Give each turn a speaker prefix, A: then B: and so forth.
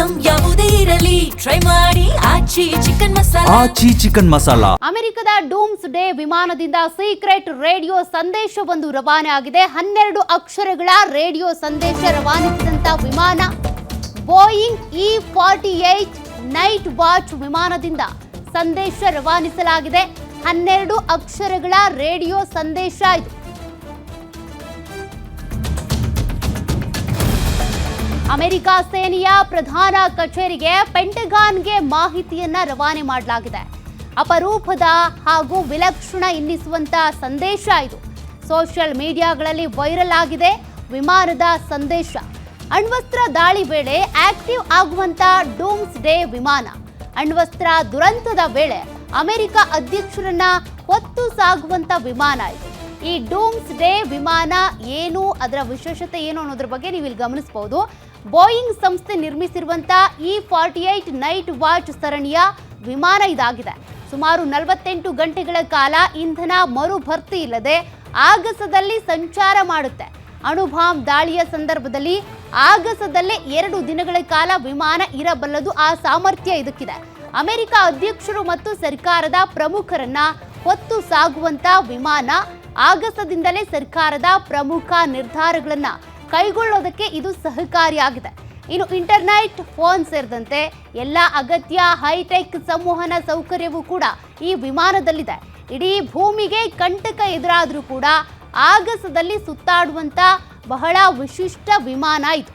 A: Item ಯಾವುದೇ ಇರಲಿ try ಮಾಡಿ ಆಚಿ ಚಿಕನ್ ಮಸಾಲಾ.
B: ಆಚಿ ಚಿಕನ್ ಮಸಾಲಾ.
C: ಅಮೆರಿಕದ ಡೂಮ್ಸ್ ಡೇ ವಿಮಾನದಿಂದ ಸೀಕ್ರೆಟ್ ರೇಡಿಯೋ ಸಂದೇಶವೊಂದು ರವಾನೆ ಆಗಿದೆ. 12 ಅಕ್ಷರಗಳ ರೇಡಿಯೋ ಸಂದೇಶ ರವಾನಿಸಿದಂತ ವಿಮಾನ ಬೋಯಿಂಗ್ E-48 ನೈಟ್ ವಾಚ್ ವಿಮಾನದಿಂದ ಸಂದೇಶ ರವಾನಿಸಲಾಗಿದೆ. 12 ಅಕ್ಷರಗಳ ರೇಡಿಯೋ ಸಂದೇಶ ಇದು. ಅಮೆರಿಕ ಸೇನೆಯ ಪ್ರಧಾನ ಕಚೇರಿಗೆ ಪೆಂಟಗಾನ್ಗೆ ಮಾಹಿತಿಯನ್ನ ರವಾನೆ ಮಾಡಲಾಗಿದೆ. ಅಪರೂಪದ ಹಾಗೂ ವಿಲಕ್ಷಣ ಎನ್ನಿಸುವಂತ ಸಂದೇಶ ಇದು. ಸೋಷಿಯಲ್ ಮೀಡಿಯಾಗಳಲ್ಲಿ ವೈರಲ್ ಆಗಿದೆ ವಿಮಾನದ ಸಂದೇಶ. ಅಣ್ವಸ್ತ್ರ ದಾಳಿ ವೇಳೆ ಆಕ್ಟಿವ್ ಆಗುವಂತ ಡೂಮ್ಸ್ ಡೇ ವಿಮಾನ ಅಣ್ವಸ್ತ್ರ ದುರಂತದ ವೇಳೆ ಅಮೆರಿಕ ಅಧ್ಯಕ್ಷರನ್ನ ಹೊತ್ತು ಸಾಗುವಂತ ವಿಮಾನ ಇದು. ಈ ಡೂಮ್ಸ್ ಡೇ ವಿಮಾನ ಏನು, ಅದರ ವಿಶೇಷತೆ ಏನು ಅನ್ನೋದ್ರ ಬಗ್ಗೆ ನೀವು ಇಲ್ಲಿ ಗಮನಿಸಬಹುದು. ಬೋಯಿಂಗ್ ಸಂಸ್ಥೆ ನಿರ್ಮಿಸಿರುವಂತ E-48 ನೈಟ್ ವಾಚ್ ಸರಣಿಯ ವಿಮಾನ ಇದಾಗಿದೆ. ಸುಮಾರು 48 ಗಂಟೆಗಳ ಕಾಲ ಇಂಧನ ಮರುಭರ್ತಿ ಇಲ್ಲದೆ ಆಗಸದಲ್ಲಿ ಸಂಚಾರ ಮಾಡುತ್ತೆ. ಅಣುಬಾಂಬ್ ದಾಳಿಯ ಸಂದರ್ಭದಲ್ಲಿ ಆಗಸದಲ್ಲೇ 2 ದಿನಗಳ ಕಾಲ ವಿಮಾನ ಇರಬಲ್ಲದು. ಆ ಸಾಮರ್ಥ್ಯ ಇದಕ್ಕಿದೆ. ಅಮೆರಿಕ ಅಧ್ಯಕ್ಷರು ಮತ್ತು ಸರ್ಕಾರದ ಪ್ರಮುಖರನ್ನ ಹೊತ್ತು ಸಾಗುವಂತ ವಿಮಾನ ಆಗಸದಿಂದಲೇ ಸರ್ಕಾರದ ಪ್ರಮುಖ ನಿರ್ಧಾರಗಳನ್ನ ಕೈಗೊಳ್ಳೋದಕ್ಕೆ ಇದು ಸಹಕಾರಿಯಾಗಿದೆ. ಇನ್ನು ಇಂಟರ್ನೆಟ್, ಫೋನ್ ಸೇರಿದಂತೆ ಎಲ್ಲ ಅಗತ್ಯ ಹೈಟೆಕ್ ಸಂವಹನ ಸೌಕರ್ಯವೂ ಕೂಡ ಈ ವಿಮಾನದಲ್ಲಿದೆ. ಇಡೀ ಭೂಮಿಗೆ ಕಂಟಕ ಎದುರಾದರೂ ಕೂಡ ಆಗಸದಲ್ಲಿ ಸುತ್ತಾಡುವಂತ ಬಹಳ ವಿಶಿಷ್ಟ ವಿಮಾನ ಇದು.